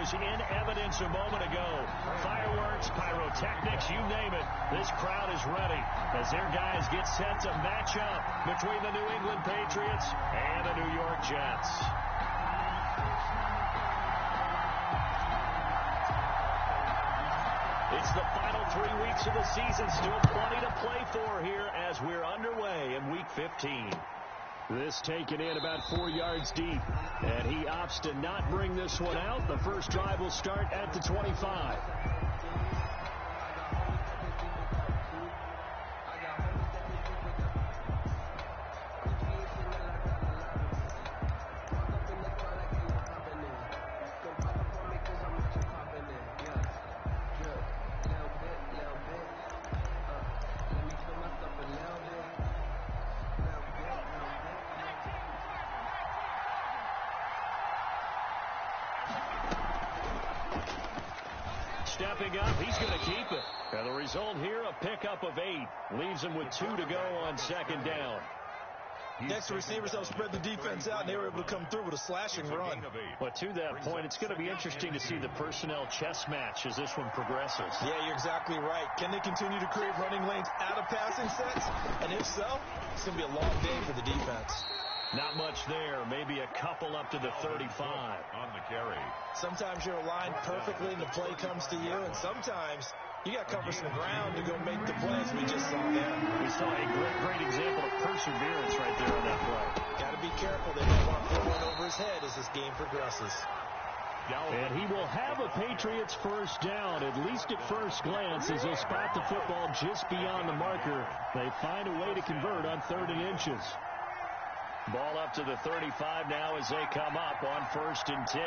was in evidence a moment ago. Fireworks, pyrotechnics, you name it. This crowd is ready as their guys get set to match up between the New England Patriots and the New York Jets. It's the final 3 weeks of the season. Still plenty to play for here as we're underway in Week 15. This taken in about 4 yards deep. And he opts to not bring this one out. The first drive will start at the 25. Stepping up, he's going to keep it. And the result here, a pickup of 8. Leaves him with 2 to go on second down. Next, the receivers help spread the defense out, and they were able to come through with a slashing run. But to that point, it's going to be interesting to see the personnel chess match as this one progresses. Yeah, you're exactly right. Can they continue to create running lanes out of passing sets? And if so, it's going to be a long day for the defense. Not much there. Maybe a couple up to the 35. On the carry. Sometimes you're aligned perfectly and the play comes to you, and sometimes you got to cover some ground to go make the plays. We just saw there. We saw a great example of perseverance right there on that play. Got to be careful. They don't want to put one over his head as this game progresses. And he will have a Patriots first down, at least at first glance, as they spot the football just beyond the marker. They find a way to convert on 3rd and inches. Ball up to the 35 now as they come up on 1st and 10.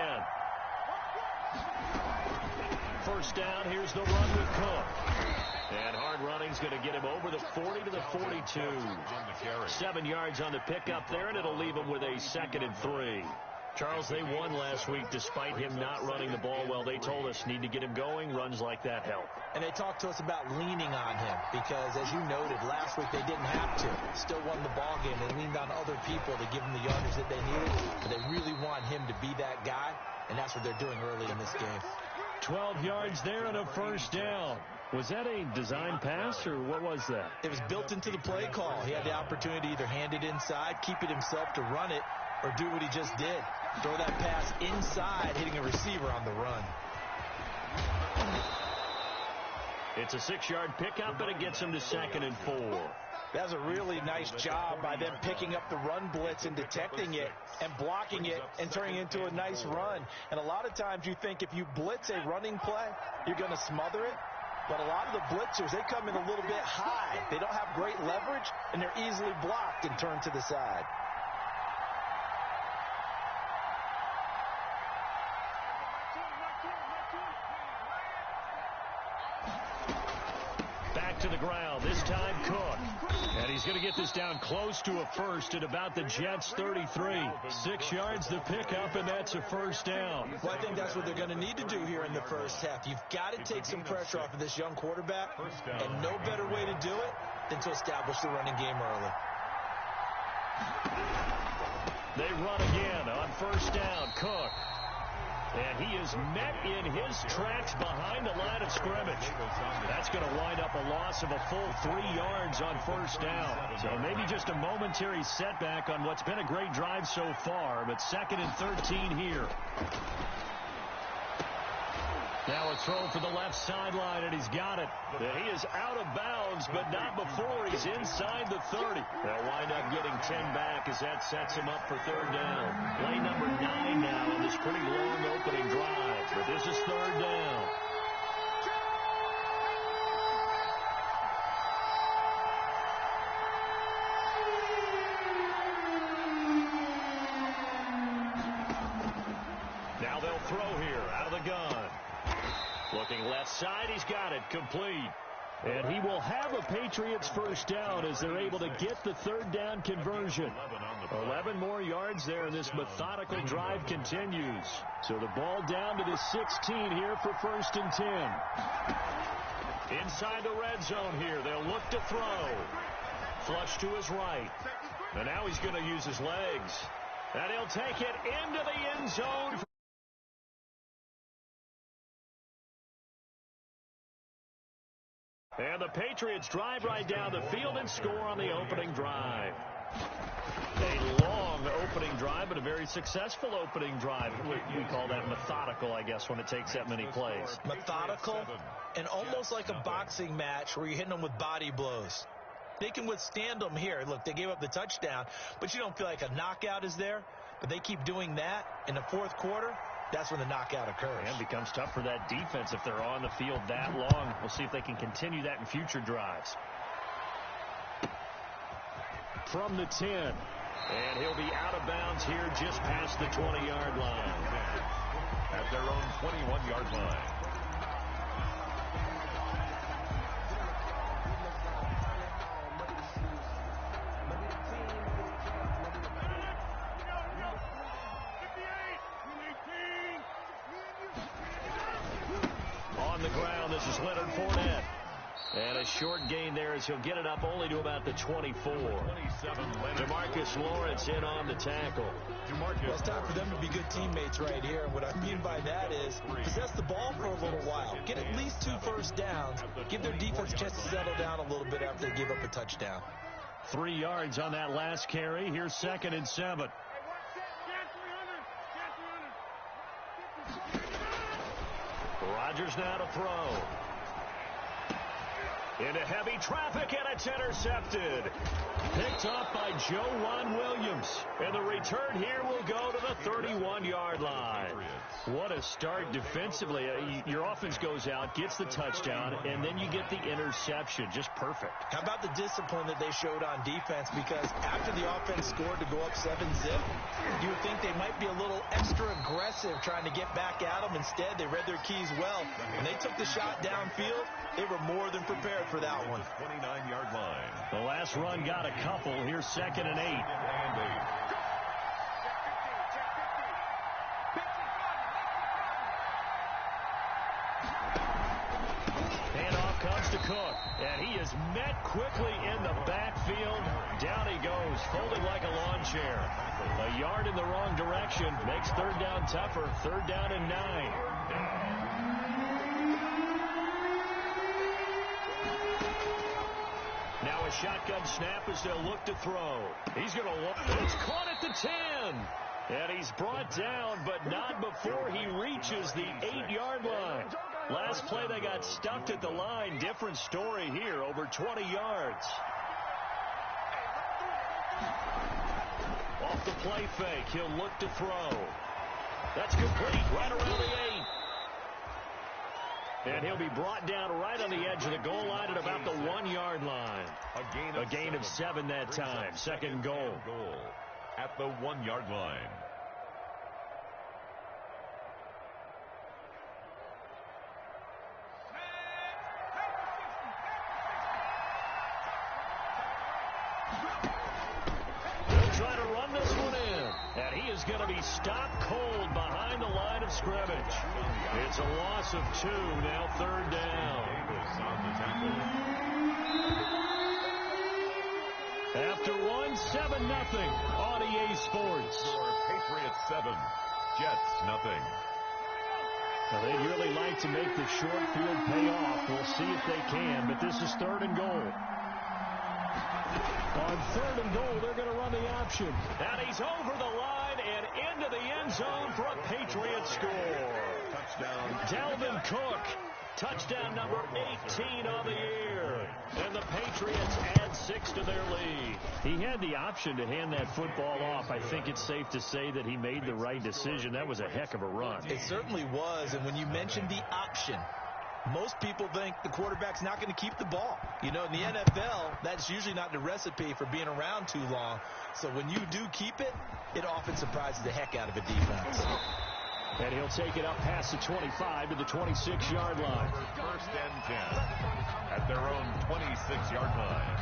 First down, here's the run with Cook. And hard running's going to get him over the 40 to the 42. 7 yards on the pickup there, and it'll leave him with a 2nd and 3. Charles, they won last week despite him not running the ball well. They told us need to get him going. Runs like that help. And they talked to us about leaning on him because, as you noted, last week they didn't have to. Still won the ball game. They leaned on other people to give them the yardage that they needed. But they really want him to be that guy, and that's what they're doing early in this game. 12 yards there and a first down. Was that a design pass, or what was that? It was built into the play call. He had the opportunity to either hand it inside, keep it himself to run it, or do what he just did. Throw that pass inside, hitting a receiver on the run. It's a 6-yard pickup, and it gets him to 2nd and 4. That's a really nice job by them picking up the run blitz and detecting it and blocking it and turning it into a nice run. And a lot of times you think if you blitz a running play, you're going to smother it. But a lot of the blitzers, they come in a little bit high. They don't have great leverage, and they're easily blocked and turned to the side. Back to the ground, this time Cook. And he's going to get this down close to a first at about the Jets' 33. 6 yards the pickup, and that's a first down. Well, I think that's what they're going to need to do here in the first half. You've got to take some pressure off of this young quarterback, and no better way to do it than to establish the running game early. They run again on first down. Cook. And he is met in his tracks behind the line of scrimmage. That's going to wind up a loss of a full 3 yards on first down. So maybe just a momentary setback on what's been a great drive so far, but 2nd and 13 here. Now a throw for the left sideline, and he's got it. He is out of bounds, but not before he's inside the 30. They'll wind up getting 10 back as that sets him up for 3rd down. Play number 9 now on this pretty long opening drive, but this is 3rd down. Now they'll throw here out of the gun. Looking left side, he's got it, complete. And he will have a Patriots first down as they're able to get the 3rd down conversion. 11 more yards there, and this methodical drive continues. So the ball down to the 16 here for 1st and 10. Inside the red zone here, they'll look to throw. Flush to his right. And now he's going to use his legs. And he'll take it into the end zone. And the Patriots drive right down the field and score on the opening drive. A long opening drive, but a very successful opening drive. We call that methodical, I guess, when it takes that many plays. Methodical and almost like a boxing match where you're hitting them with body blows. They can withstand them here. Look, they gave up the touchdown, but you don't feel like a knockout is there. But they keep doing that in the fourth quarter. That's when the knockout occurs. And becomes tough for that defense if they're on the field that long. We'll see if they can continue that in future drives. From the 10. And he'll be out of bounds here just past the 20-yard line. At their own 21-yard line. On the ground, this is Leonard Fournette. And a short gain there as he'll get it up only to about the 24. DeMarcus Lawrence in on the tackle. Well, it's time for them to be good teammates right here. And what I mean by that is possess the ball for a little while. Get at least 2 first downs. Give their defense a chance to settle down a little bit after they give up a touchdown. 3 yards on that last carry. Here's 2nd and 7. Rodgers now to throw. Into heavy traffic, and it's intercepted. Picked off by Joejuan Williams. And the return here will go to the 31-yard line. What a start defensively. Your offense goes out, gets the touchdown, and then you get the interception. Just perfect. How about the discipline that they showed on defense? Because after the offense scored to go up 7-zip, you would think they might be a little extra aggressive trying to get back at them. Instead, they read their keys well. When they took the shot downfield, they were more than prepared for that one. 29-yard line. The last run got a couple. Here's 2nd and 8. Handoff comes to Cook, and he is met quickly in the backfield. Down he goes, folded like a lawn chair. A yard in the wrong direction makes 3rd down tougher. 3rd down and 9. Now a shotgun snap as they'll look to throw. He's going to look. It's caught at the 10. And he's brought down, but not before he reaches the 8-yard line. Last play, they got stuffed at the line. Different story here, over 20 yards. Off the play fake, he'll look to throw. That's complete, right around the 8. And he'll be brought down right on the edge of the goal line at about the 1-yard line. A gain of 7 that time. 2nd goal. At the 1-yard line. They'll try to run this one in. And he is going to be stopped cold behind the line of scrimmage. It's a loss of 2. Now 3rd down. After 1, 7-0 on EA Sports. Patriots 7, Jets 0. Well, they'd really like to make the short field pay off. We'll see if they can, but this is 3rd and goal. On 3rd and goal, they're going to run the option. And he's over the line and into the end zone for a Patriots score. Touchdown. Dalvin Cook, touchdown number 18 on the year. And the Patriots add 6 to their lead. He had the option to hand that football off. I think it's safe to say that he made the right decision. That was a heck of a run. It certainly was. And when you mentioned the option, most people think the quarterback's not going to keep the ball. You know, in the NFL, that's usually not the recipe for being around too long. So when you do keep it, it often surprises the heck out of a defense. And he'll take it up past the 25 to the 26-yard line. 1st and 10 at their own 26-yard line.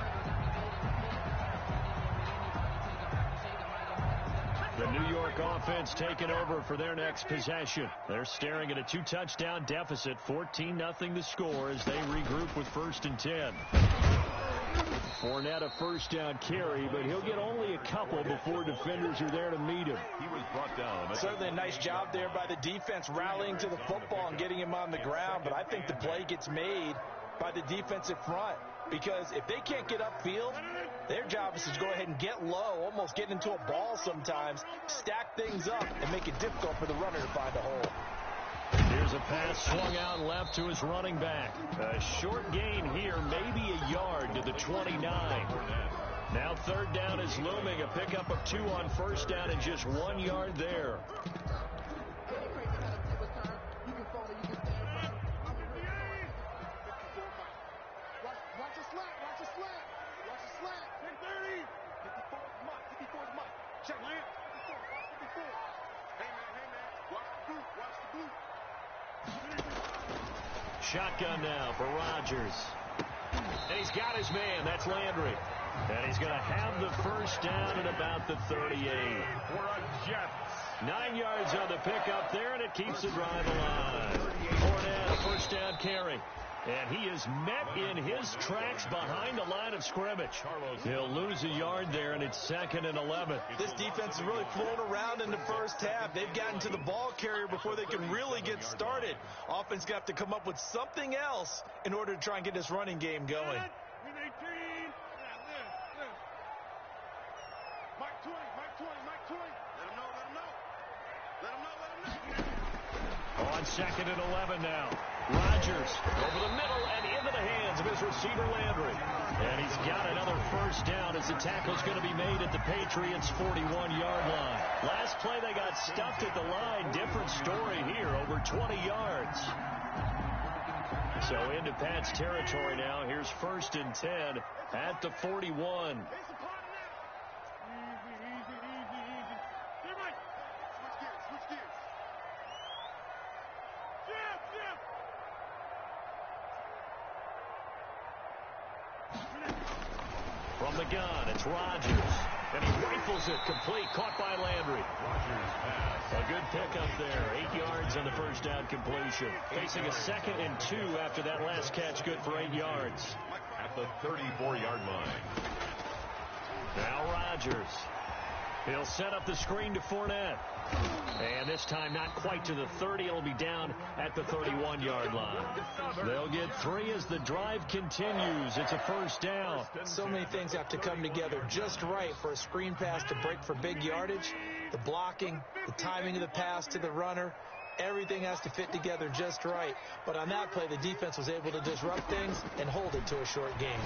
The New York offense taking over for their next possession. They're staring at a 2-touchdown deficit, 14-0 the score as they regroup with 1st and 10. Fournette a 1st down carry, but he'll get only a couple before defenders are there to meet him. He was brought down. Certainly a nice job there by the defense rallying to the football and getting him on the ground, but I think the play gets made by the defensive front, because if they can't get upfield, their job is to go ahead and get low, almost get into a ball sometimes, stack things up, and make it difficult for the runner to find a hole. Here's a pass swung out left to his running back. A short gain here, maybe a yard to the 29. Now third down is looming. A pickup of 2 on first down and just 1 yard there. Shotgun now for Rodgers. And he's got his man. That's Landry. And he's going to have the first down at about the 38. For a Jets. 9 yards on the pickup there, and it keeps the drive alive. Fournette, a first down carry. And he is met in his tracks behind the line of scrimmage. He'll lose a yard there, and it's 2nd and 11. This defense is really flown around in the first half. They've gotten to the ball carrier before they can really get started. Offense got to come up with something else in order to try and get this running game going. On 2nd and 11 now. Rodgers over the middle and into the hands of his receiver Landry. And he's got another first down as the tackle's going to be made at the Patriots' 41-yard line. Last play they got stuffed at the line. Different story here, over 20 yards. So into Pat's territory now. Here's 1st and 10 at the 41. From the gun, it's Rodgers. And he rifles it complete, caught by Landry. A good pickup there, 8 yards on the first down completion. Facing a 2nd and 2 after that last catch, good for 8 yards. At the 34-yard line. Now Rodgers. He'll set up the screen to Fournette. And this time not quite to the 30. It'll be down at the 31-yard line. They'll get 3 as the drive continues. It's a first down. So many things have to come together just right for a screen pass to break for big yardage. The blocking, the timing of the pass to the runner, everything has to fit together just right. But on that play, the defense was able to disrupt things and hold it to a short gain.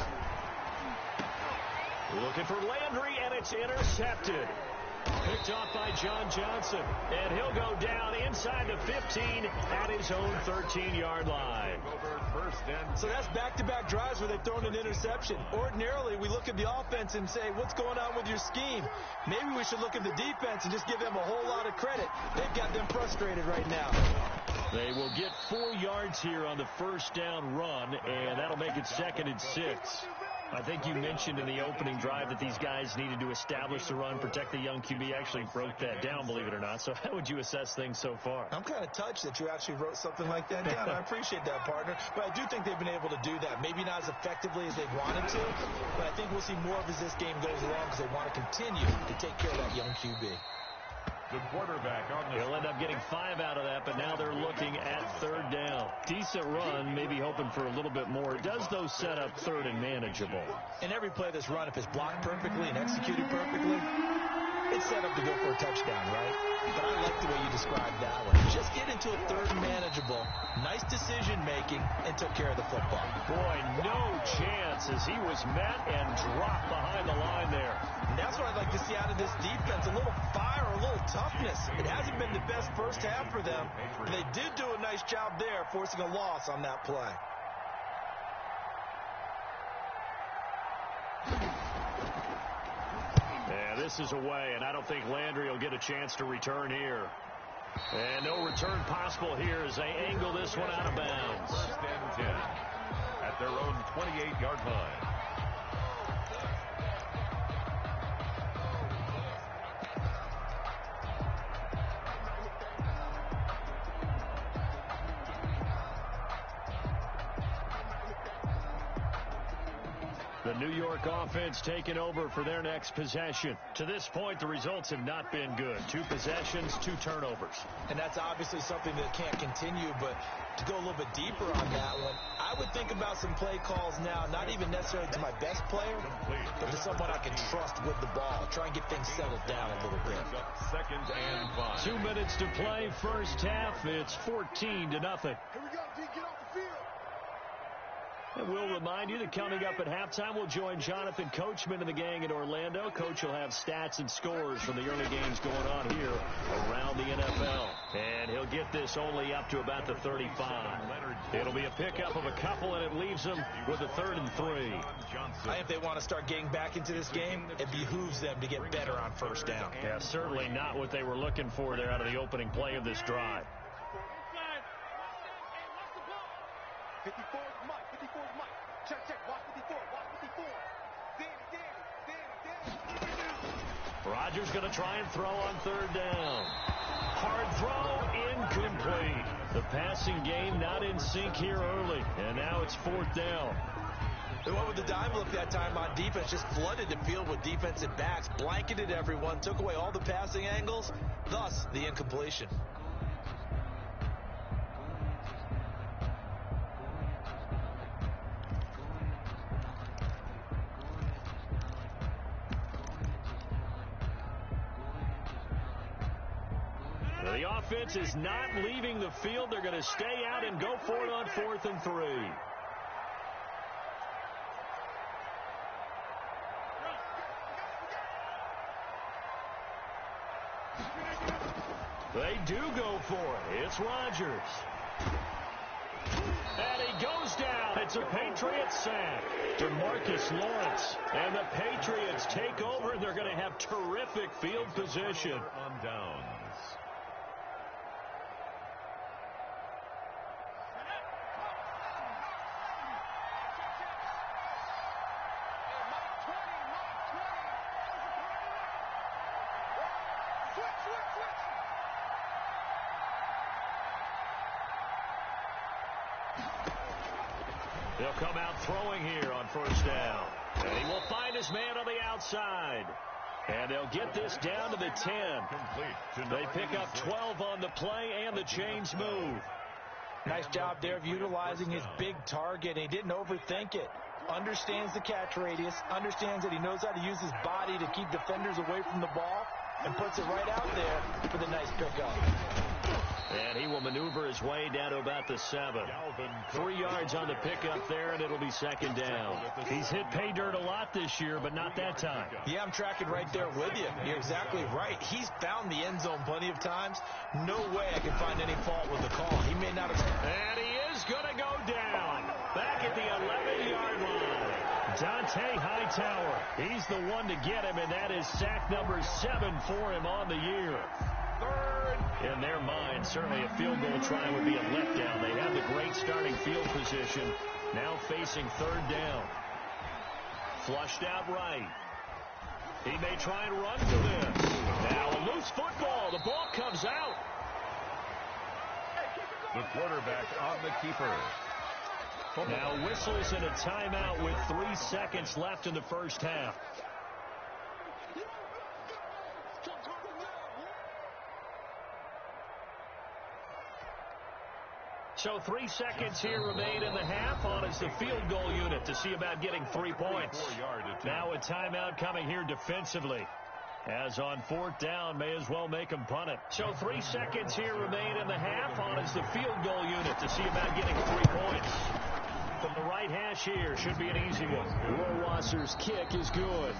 Looking for Landry, and it's intercepted. Picked off by John Johnson. And he'll go down inside the 15 at his own 13-yard line. So that's back-to-back drives where they've thrown an interception. Ordinarily, we look at the offense and say, what's going on with your scheme? Maybe we should look at the defense and just give them a whole lot of credit. They've got them frustrated right now. They will get 4 yards here on the first down run, and that'll make it 2nd and 6. I think you mentioned in the opening drive that these guys needed to establish the run, protect the young QB. Actually broke that down, believe it or not. So how would you assess things so far? I'm kind of touched that you actually wrote something like that down. I appreciate that, partner. But I do think they've been able to do that. Maybe not as effectively as they wanted to, but I think we'll see more of as this game goes along because they want to continue to take care of that young QB. The quarterback on the... He'll end up getting 5 out of that, but now they're looking at 3rd down. Decent run, maybe hoping for a little bit more. It does, though, set up 3rd and manageable. And every play this run, if it's blocked perfectly and executed perfectly, it's set up to go for a touchdown, right? But I like the way you described that one. Just get into a 3rd and manageable, nice decision-making, and took care of the football. Boy, no chance as he was met and dropped behind the line there. And that's what I'd like to see out of this defense, a little fire, a little toughness. It hasn't been the best first half for them, but they did do a nice job there, forcing a loss on that play. Yeah, this is away, and I don't think Landry will get a chance to return here. And no return possible here as they angle this one out of bounds. 1st and 10 at their own 28-yard line. The New York offense taking over for their next possession. To this point, the results have not been good. 2 possessions, 2 turnovers. And that's obviously something that can't continue, but to go a little bit deeper on that one, I would think about some play calls now, not even necessarily to my best player, but to someone I can trust with the ball. Try and get things settled down a little bit. 2nd and 5. 2 minutes to play, first half. It's 14-0. Here we go, D. Get off the field. And we'll remind you that coming up at halftime, we'll join Jonathan Coachman and the gang in Orlando. Coach will have stats and scores from the early games going on here around the NFL. And he'll get this only up to about the 35. It'll be a pickup of a couple, and it leaves them with a 3rd and 3. I think if they want to start getting back into this game, it behooves them to get better on first down. Yeah, certainly not what they were looking for there out of the opening play of this drive. 54 is Mike. 54 is Mike. Check, check. Watch 54. Watch 54. Danny. Rodgers going to try and throw on 3rd down. Hard throw, incomplete. The passing game not in sync here early, and now it's 4th down. They went with the dime look that time on defense, just flooded the field with defensive backs, blanketed everyone, took away all the passing angles, thus the incompletion. The offense is not leaving the field. They're going to stay out and go for it on 4th and 3. They do go for it. It's Rodgers. And he goes down. It's a Patriots sack. DeMarcus Lawrence. And the Patriots take over, and they're going to have terrific field position. On downs. They'll come out throwing here on 1st down. And he will find his man on the outside. And they'll get this down to the 10. They pick up 12 on the play, and the chains move. Nice job there of utilizing his big target. He didn't overthink it. Understands the catch radius, understands that he knows how to use his body to keep defenders away from the ball, and puts it right out there for the nice pickup. And he will maneuver his way down to about the 7. 3 yards on the pickup there, and it'll be 2nd down. He's hit pay dirt a lot this year, but not that time. Yeah, I'm tracking right there with you. You're exactly right. He's found the end zone plenty of times. No way I can find any fault with the call. He may not have... And he is going to go down. Back at the 11-yard line. Dante Hightower. He's the one to get him, and that is sack number 7 for him on the year. 3rd. In their mind, certainly a field goal try would be a letdown. They have the great starting field position. Now facing 3rd down. Flushed out right. He may try and run for this. Now a loose football. The ball comes out. The quarterback on the keeper. Now whistles in a timeout with 3 seconds left in the first half. So 3 seconds here remain in the half on as the field goal unit to see about getting 3 points. Now a timeout coming here defensively. As on 4th down, may as well make him punt it. So 3 seconds here remain in the half on as the field goal unit to see about getting 3 points. From the right hash here, should be an easy one. Rohrwasser's kick is good.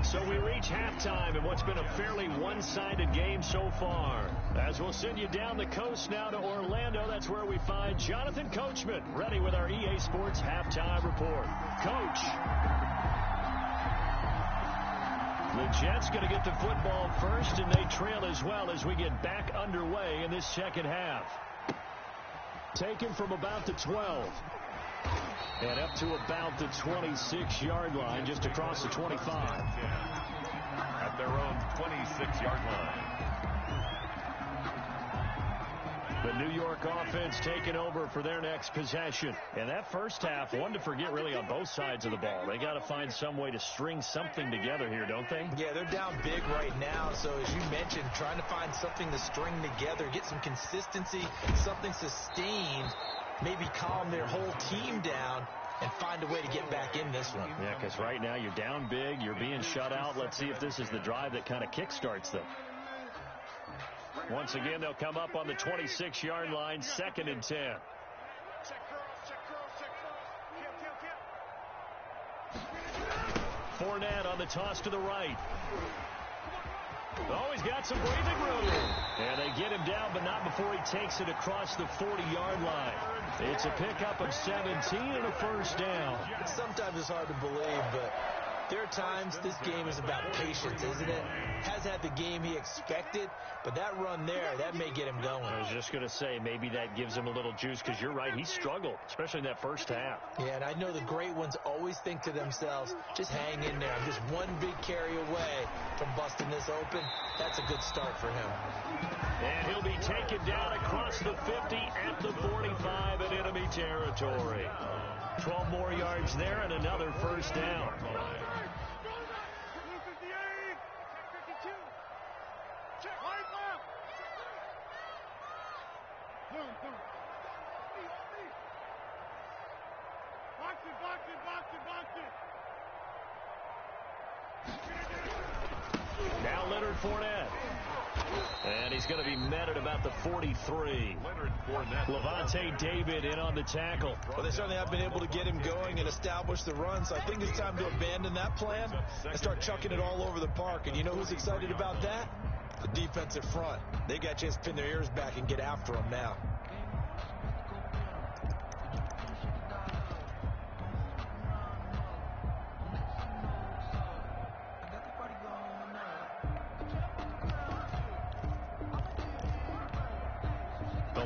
So we reach halftime in what's been a fairly one-sided game so far. As we'll send you down the coast now to Orlando, that's where we find Jonathan Coachman, ready with our EA Sports Halftime Report. Coach. The Jets going to get the football first, and they trail as well as we get back underway in this second half. Taken from about the 12. And up to about the 26-yard line, just across the 25. At their own 26-yard line. The New York offense taking over for their next possession. And that first half, one to forget really on both sides of the ball. They got to find some way to string something together here, don't they? Yeah, they're down big right now. So as you mentioned, trying to find something to string together, get some consistency, something sustained, maybe calm their whole team down and find a way to get back in this one. Yeah, because right now you're down big, you're being shut out. Let's see if this is the drive that kind of kickstarts them. Once again, they'll come up on the 26-yard line, 2nd and 10. Check girls, check girls, check girls. Fournette on the toss to the right. Oh, he's got some breathing room. And they get him down, but not before he takes it across the 40-yard line. It's a pickup of 17 and a first down. Sometimes it's hard to believe, but there are times this game is about patience, isn't it? Has had the game he expected, but that run there, that may get him going. I was just going to say, maybe that gives him a little juice, because you're right, he struggled, especially in that first half. Yeah, and I know the great ones always think to themselves, just hang in there. I'm just one big carry away from busting this open. That's a good start for him. And he'll be taken down across the 50 at the 45 in enemy territory. 12 more yards there and another first down. Now Leonard Fournette. And he's going to be met at about the 43. Levante David in on the tackle. Well, they certainly have been able to get him going and establish the run, so I think it's time to abandon that plan and start chucking it all over the park. And you know who's excited about that? The defensive front. They got a chance to pin their ears back and get after him now.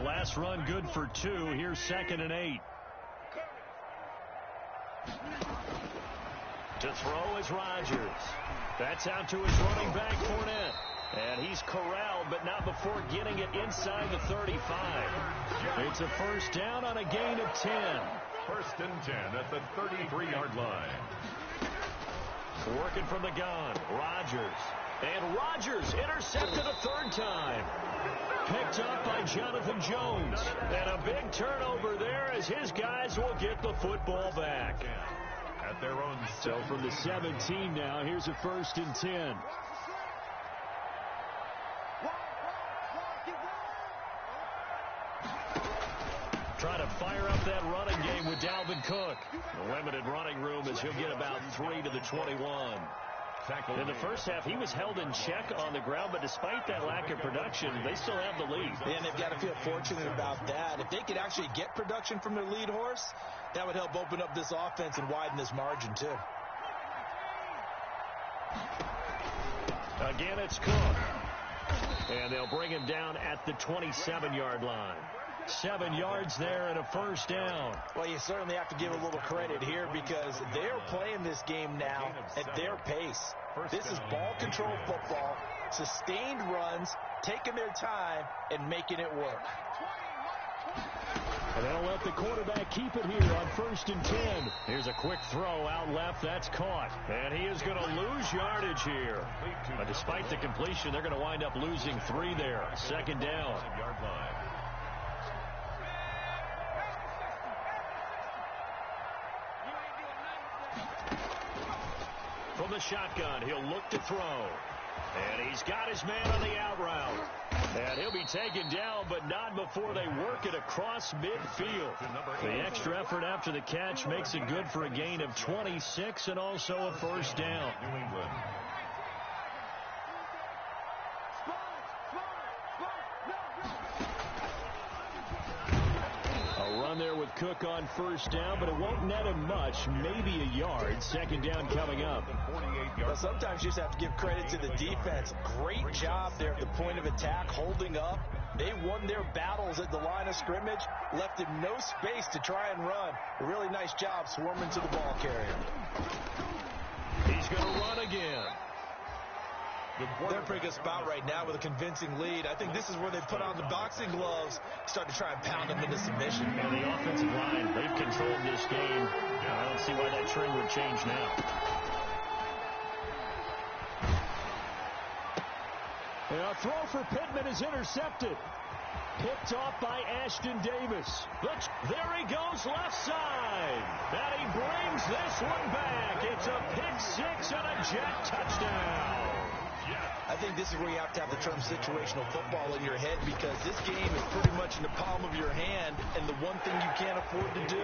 Last run good for 2. Here's 2nd and 8. To throw is Rodgers. That's out to his running back, Fournette. And he's corralled, but not before getting it inside the 35. It's a first down on a gain of 10. 1st and 10 at the 33-yard line. Working from the gun, Rodgers. And Rodgers intercepted a 3rd time. Picked up by Jonathan Jones. And a big turnover there as his guys will get the football back. At their own. So from the 17 now, here's a 1st and 10. Trying to fire up that running game with Dalvin Cook. The limited running room as he'll get about 3 to the 21. In the first half, he was held in check on the ground, but despite that lack of production, they still have the lead. And they've got to feel fortunate about that. If they could actually get production from their lead horse, that would help open up this offense and widen this margin, too. Again, it's Cook. And they'll bring him down at the 27-yard line. 7 yards there and a first down. Well, you certainly have to give a little credit here because they're playing this game now at their pace. This is ball control football, sustained runs, taking their time, and making it work. And they'll let the quarterback keep it here on 1st and 10. Here's a quick throw out left. That's caught. And he is going to lose yardage here. But despite the completion, they're going to wind up losing 3 there. 2nd down. From the shotgun, he'll look to throw. And he's got his man on the out route. And he'll be taken down, but not before they work it across midfield. The extra effort after the catch makes it good for a gain of 26 and also a first down. A run there with Cook on first down, but it won't net him much, maybe a yard. 2nd down coming up. Well, sometimes you just have to give credit to the defense. Great job there at the point of attack, holding up. They won their battles at the line of scrimmage, left him no space to try and run. A really nice job swarming to the ball carrier. He's going to run again. They're in a pretty good spot right now with a convincing lead. I think this is where they put on the boxing gloves, start to try and pound them into submission. And the offensive line, they've controlled this game. I don't see why that trend would change now. A throw for Pittman is intercepted. Picked off by Ashton Davis. There he goes left side. And he brings this one back. It's a pick six and a Jet touchdown. I think this is where you have to have the term situational football in your head, because this game is pretty much in the palm of your hand, and the one thing you can't afford to do,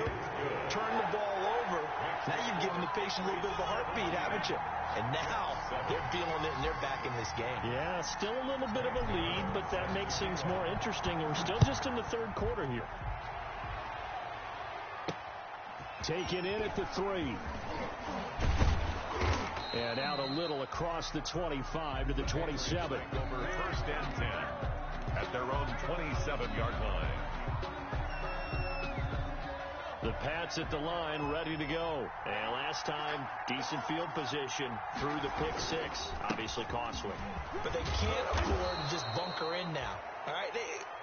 turn the ball over. Now you've given the patient a little bit of a heartbeat, haven't you? And now they're feeling it, and they're back in this game. Yeah, still a little bit of a lead, but that makes things more interesting. We're still just in the third quarter here. Taken in at the 3. And out a little across the 25 to the 27. Over first and 10 at their own 27-yard line. The Pats at the line, ready to go. And last time, decent field position through the pick six. Obviously costly. But they can't afford to just bunker in now. All right,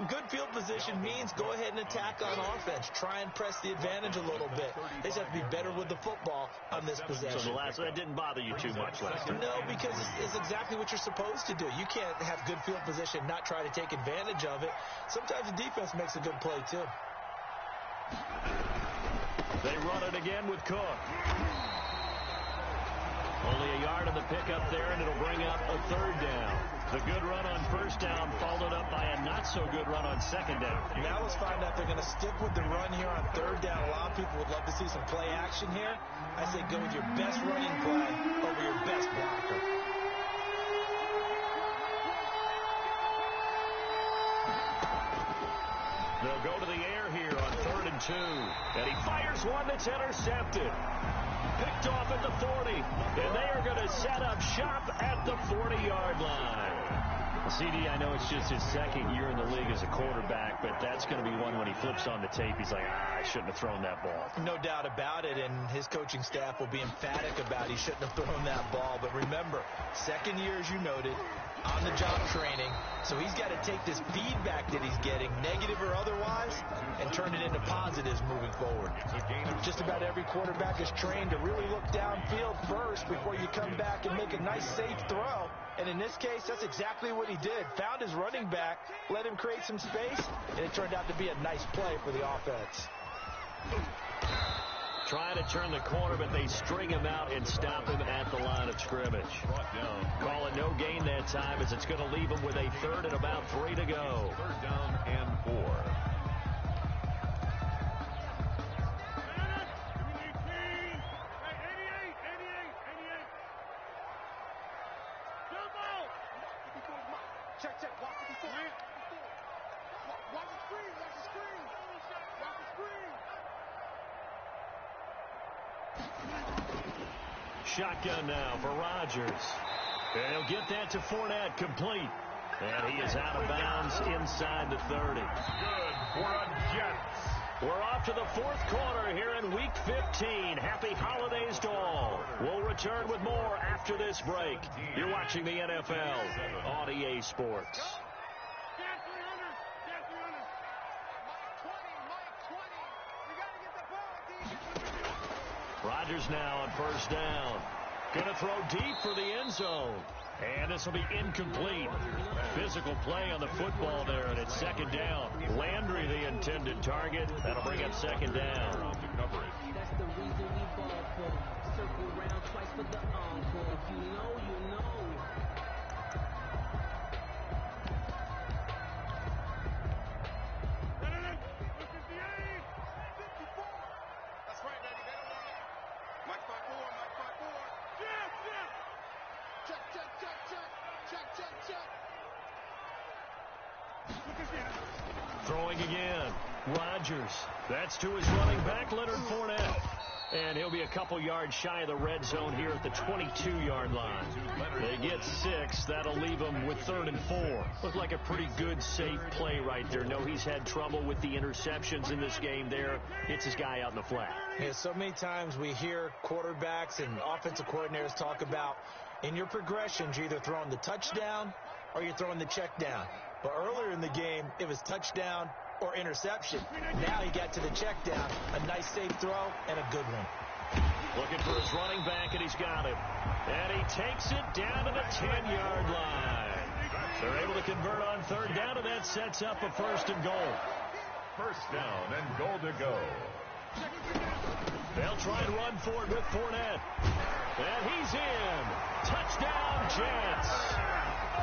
good field position means go ahead and attack on offense. Try and press the advantage a little bit. They just have to be better with the football on this possession. So the last one didn't bother you too much last time? No, because it's exactly what you're supposed to do. You can't have good field position, not try to take advantage of it. Sometimes the defense makes a good play, too. They run it again with Cook. Only a yard on the pickup there, and it'll bring up a third down. The good run on first down followed up by a not-so-good run on second down. Now let's find out if they're going to stick with the run here on third down. A lot of people would love to see some play action here. I say go with your best running play over your best blocker. They'll go to the air here on 3rd and 2. And he fires one that's intercepted. Picked off at the 40. And they are going to set up shop at the 40-yard line. CD, I know it's just his second year in the league as a quarterback, but that's going to be one when he flips on the tape. He's like, I shouldn't have thrown that ball. No doubt about it, and his coaching staff will be emphatic about he shouldn't have thrown that ball. But remember, second year, as you noted, on-the-job training. So he's got to take this feedback that he's getting, negative or otherwise, and turn it into positives moving forward. Just about every quarterback is trained to really look downfield first before you come back and make a nice, safe throw. And in this case, that's exactly what he did. Found his running back, let him create some space, and it turned out to be a nice play for the offense. Trying to turn the corner, but they string him out and stop him at the line of scrimmage. Call it no gain that time, as it's going to leave him with a 3rd and about 3 to go. 3rd down and 4. Check, check, watch 54. Watch the screen, watch the screen. Watch the screen. Shotgun now for Rodgers. And he'll get that to Fournette, complete. And he is out of bounds inside the 30. Good for a Jets. We're off to the 4th quarter here in Week 15. Happy holidays to all. We'll return with more after this break. You're watching the NFL on EA Sports. Rodgers now on first down. Going to throw deep for the end zone. And this will be incomplete. Physical play on the football there, and it's 2nd down. Landry, the intended target. That'll bring up 2nd down. That's the reason we ball for. Circle round twice for the encore. If you know, you know. That's right, Daddy. They don't want it. Mike 5-4, Mike 5-4. Check, check. Check, check, check, check. Check, check, check. Look at that. Throwing again. Rodgers. That's to his running back, Leonard Fournette. And he'll be a couple yards shy of the red zone here at the 22-yard line. They get 6. That'll leave them with 3rd and 4. Looked like a pretty good, safe play right there. No, he's had trouble with the interceptions in this game there. Hits his guy out in the flat. Yeah, so many times we hear quarterbacks and offensive coordinators talk about, In your progressions, you're either throwing the touchdown or you're throwing the check down. But earlier in the game, it was touchdown or interception. Now he got to the check down, a nice safe throw, and a good one. Looking for his running back, and he's got him. And he takes it down to the 10-yard line. They're able to convert on third down, and that sets up a first and goal. First down and goal to go. They'll try and run for it with Fournette. And he's in. Touchdown, Jets.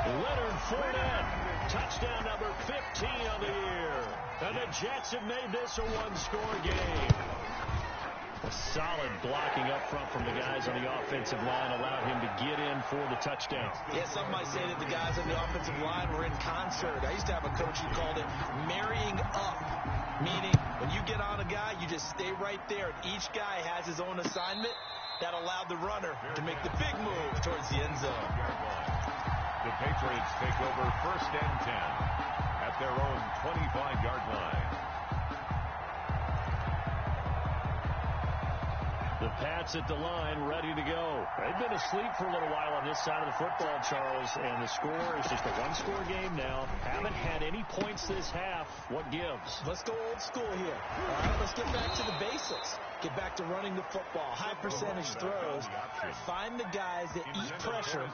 Leonard Fournette, touchdown number 15 of the year. And the Jets have made this a one-score game. A solid blocking up front from the guys on the offensive line allowed him to get in for the touchdown. Yeah, some might say that the guys on the offensive line were in concert. I used to have a coach who called it marrying up, meaning when you get on a guy, you just stay right there, and each guy has his own assignment. That allowed the runner to make the big move towards the end zone. The Patriots take over first and 10 at their own 25-yard line. The Pats at the line, ready to go. They've been asleep for a little while on this side of the football, Charles, and the score is just a one-score game now. Haven't had any points this half. What gives? Let's go old school here. All right, let's get back to the basics. Get back to running the football, high percentage throws. Find the guys that eat pressure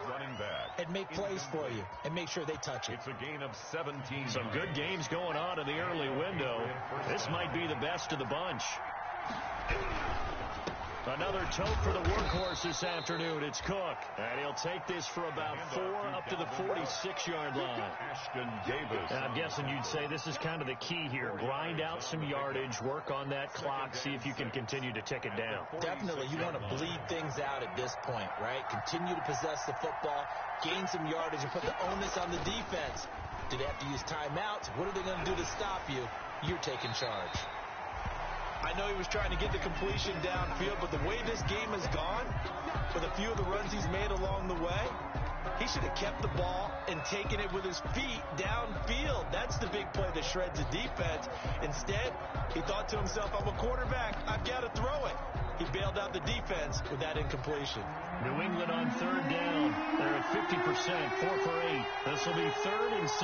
and make plays for you and make sure they touch it. It's a gain of 17. Some good games going on in the early window. This might be the best of the bunch. Another tote for the workhorse this afternoon. It's Cook. And he'll take this for about 4 up to the 46-yard line. Ashton Davis. And I'm guessing you'd say this is kind of the key here. Grind out some yardage, work on that clock, see if you can continue to tick it down. Definitely, you want to bleed things out at this point, right? Continue to possess the football, gain some yardage, and put the onus on the defense. Do they have to use timeouts? What are they going to do to stop you? You're taking charge. I know he was trying to get the completion downfield, but the way this game has gone, with a few of the runs he's made along the way, he should have kept the ball and taken it with his feet downfield. That's the big play that shreds the defense. Instead, he thought to himself, I'm a quarterback. I've got to throw it. He bailed out the defense with that incompletion. New England on third down. They're at 50%, 4 for 8. This will be 3rd and 6.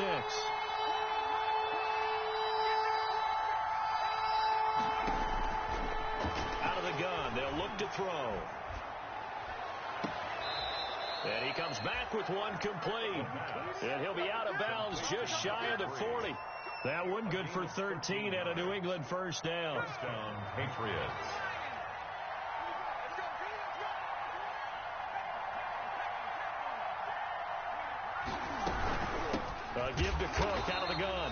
Gun. They'll look to throw. And he comes back with one complete. And he'll be out of bounds just shy of the 40. That one good for 13 and a New England first down. First down, Patriots. A give to Cook out of the gun.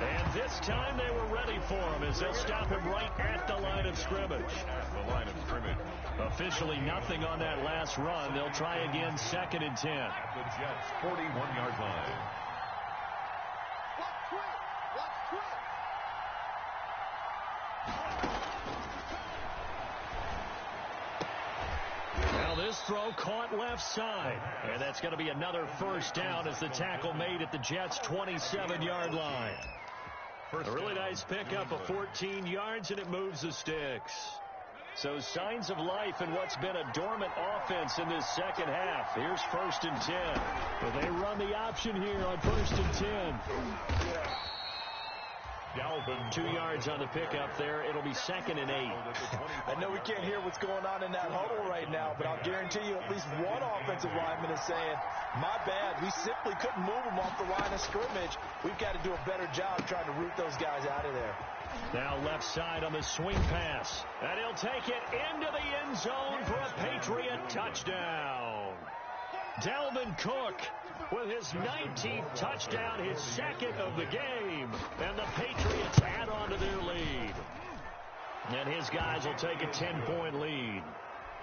And this time they were ready for him as they'll stop him right at the line of scrimmage. At the line of scrimmage. Officially nothing on that last run. They'll try again 2nd and 10. At the Jets' 41-yard line. Now this throw caught left side. And that's going to be another first down as the tackle made at the Jets' 27-yard line. A really nice pickup of 14 yards, and it moves the sticks. So signs of life in what's been a dormant offense in this second half. Here's 1st and 10. Well, they run the option here on 1st and 10. Dalvin. 2 yards on the pickup there. It'll be 2nd and 8. I know we can't hear what's going on in that huddle right now, but I'll guarantee you at least one offensive lineman is saying, my bad, we simply couldn't move them off the line of scrimmage. We've got to do a better job trying to root those guys out of there. Now left side on the swing pass. And he'll take it into the end zone for a Patriot touchdown. Dalvin Cook with his 19th touchdown, his 2nd of the game. And the Patriots add on to their lead. And his guys will take a 10-point lead.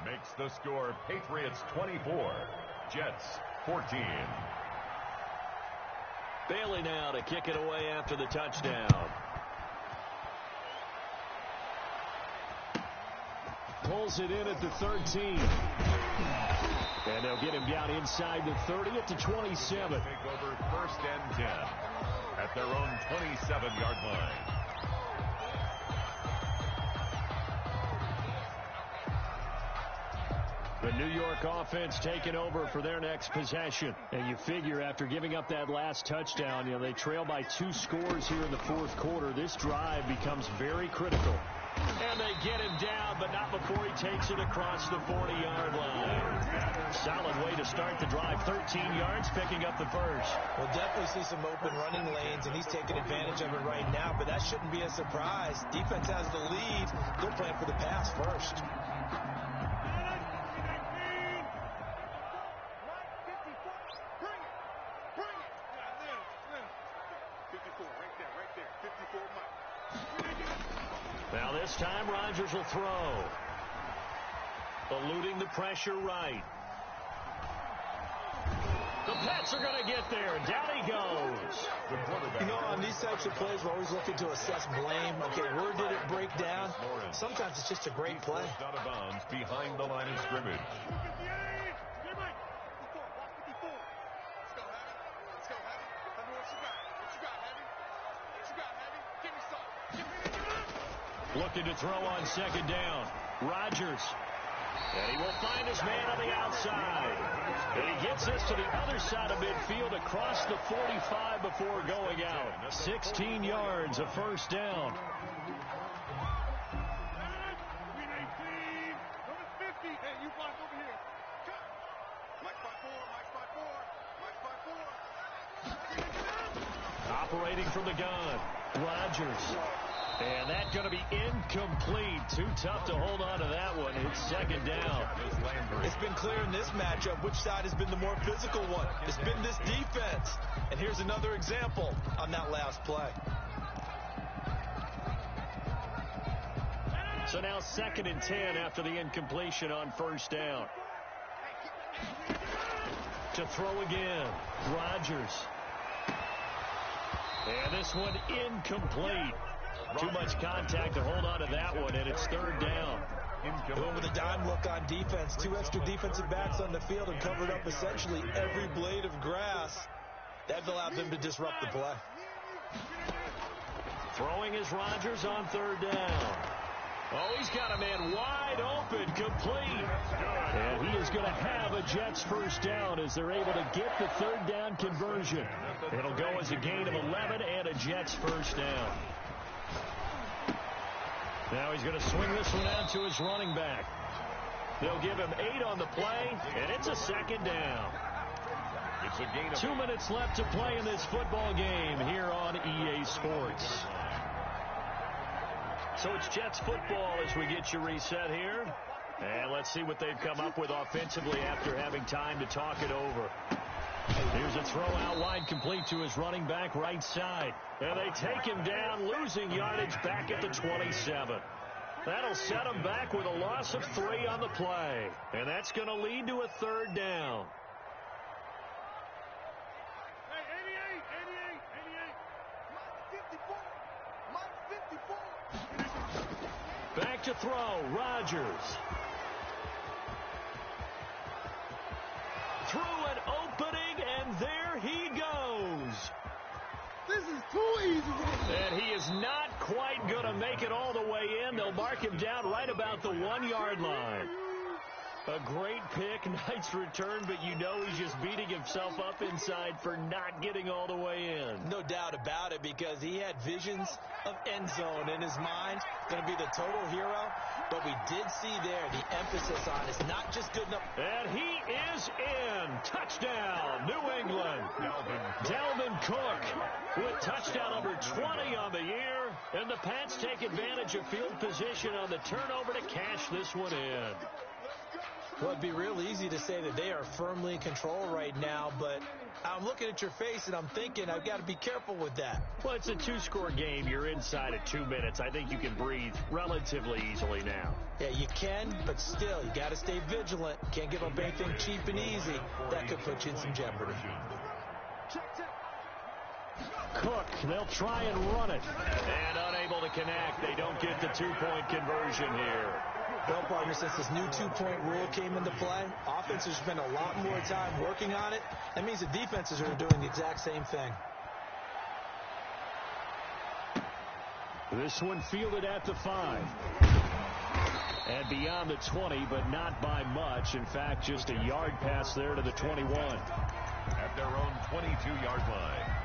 Makes the score Patriots 24, Jets 14. Bailey now to kick it away after the touchdown. Pulls it in at the 13. And they'll get him down inside the 30 at the 27. Take over 1st and 10 at their own 27-yard line. The New York offense taking over for their next possession. And you figure after giving up that last touchdown, they trail by 2 scores here in the fourth quarter. This drive becomes very critical. And they get him down, but not before he takes it across the 40-yard line. Solid way to start the drive. 13 yards, picking up the first. We'll definitely see some open running lanes, and he's taking advantage of it right now, but that shouldn't be a surprise. Defense has the lead. They're playing for the pass first. Now this time Rodgers will throw. Eluding the pressure right. The Pats are going to get there. Down he goes. On these types of plays, we're always looking to assess blame. Okay, where did it break down? Sometimes it's just a great play. Out of bounds behind the line of scrimmage. Looking to throw on second down. Rodgers. And he will find his man on the outside. And he gets this to the other side of midfield across the 45 before going out. 16 yards, a first down. Operating from the gun. Rodgers. And that's going to be incomplete. Too tough to hold on to that one. It's second down. It's been clear in this matchup which side has been the more physical one. It's been this defense. And here's another example on that last play. So now 2nd and 10 after the incompletion on first down. To throw again. Rodgers. And this one incomplete. Too much contact to hold on to that one, and it's third down. Going with a dime look on defense. 2 extra defensive backs on the field and covered up essentially every blade of grass. That allowed them to disrupt the play. Throwing is Rodgers on third down. Oh, he's got a man wide open, complete. And he is going to have a Jets first down as they're able to get the third down conversion. It'll go as a gain of 11 and a Jets first down. Now he's going to swing this one out to his running back. They'll give him 8 on the play, and it's a second down. It's a gain of 2 minutes left to play in this football game here on EA Sports. So it's Jets football as we get you reset here. And let's see what they've come up with offensively after having time to talk it over. Here's a throw out wide, complete to his running back right side. And they take him down, losing yardage back at the 27. That'll set him back with a loss of 3 on the play. And that's going to lead to a third down. Back to throw, Rodgers. Through an opening, and there he goes. This is too easy. And he is not quite going to make it all the way in. They'll mark him down right about the 1-yard line. A great pick, nice return, but you know he's just beating himself up inside for not getting all the way in. No doubt about it, because he had visions of end zone in his mind. Going to be the total hero. But we did see there the emphasis on it's not just good enough. And he is in. Touchdown, New England. Dalvin Cook with touchdown number 20 on the year. And the Pats take advantage of field position on the turnover to cash this one in. Well, it'd be real easy to say that they are firmly in control right now, but I'm looking at your face and I'm thinking I've got to be careful with that. Well, it's a 2-score game. You're inside at 2 minutes. I think you can breathe relatively easily now. Yeah, you can, but still, you got to stay vigilant. Can't give up anything cheap and easy. That could put you in some jeopardy. Cook, they'll try and run it. And unable to connect. They don't get the 2-point conversion here. Well, partner, since this new 2-point rule came into play, offenses spend a lot more time working on it. That means the defenses are doing the exact same thing. This one fielded at the 5. And beyond the 20, but not by much. In fact, just a yard pass there to the 21. At their own 22-yard line.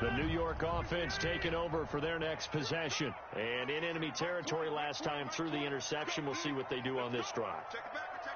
The New York offense taking over for their next possession. And in enemy territory last time through the interception. We'll see what they do on this drive.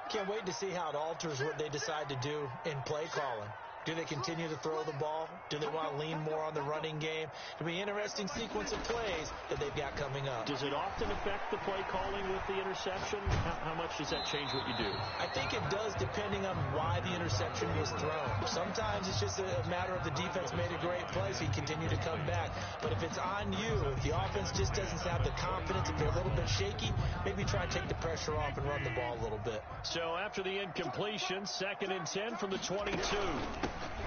Can't wait to see how it alters what they decide to do in play calling. Do they continue to throw the ball? Do they want to lean more on the running game? It'll be an interesting sequence of plays that they've got coming up. Does it often affect the play calling with the interception? How much does that change what you do? I think it does, depending on why the interception was thrown. Sometimes it's just a matter of the defense made a great play, so you continue to come back. But if it's on you, if the offense just doesn't have the confidence, if they're a little bit shaky, maybe try and take the pressure off and run the ball a little bit. So after the incompletion, 2nd and 10 from the 22.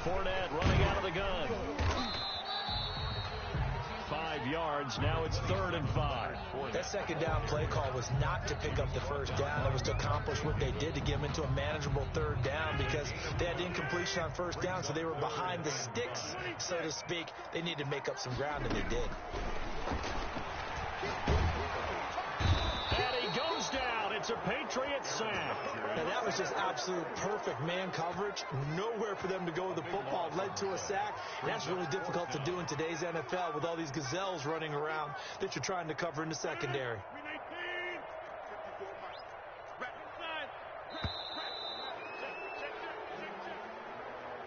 Fournette running out of the gun. 5 yards. Now it's 3rd and 5. That second down play call was not to pick up the first down. It was to accomplish what they did, to get them into a manageable 3rd down, because they had incompletion on 1st down, so they were behind the sticks, so to speak. They needed to make up some ground, and they did. And he goes down. It's a Patriot sack. And that was just absolute perfect man coverage. Nowhere for them to go with the football. Led to a sack. And that's really difficult to do in today's NFL with all these gazelles running around that you're trying to cover in the secondary.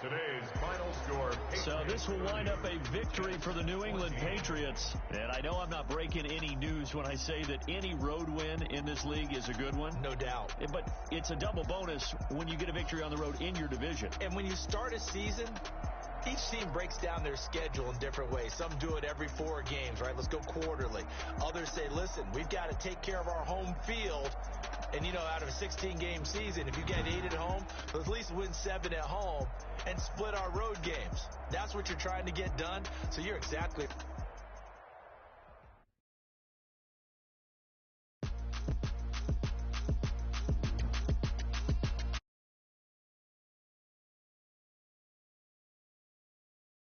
Today's final score. So this will wind up a victory for the New England Patriots. And I know I'm not breaking any news when I say that any road win in this league is a good one. No doubt. But it's a double bonus when you get a victory on the road in your division. And when you start a season, each team breaks down their schedule in different ways. Some do it every 4 games, right? Let's go quarterly. Others say, listen, we've got to take care of our home field. And, you know, out of a 16-game season, if you get 8 at home, let's at least win 7 at home and split our road games. That's what you're trying to get done. So you're exactly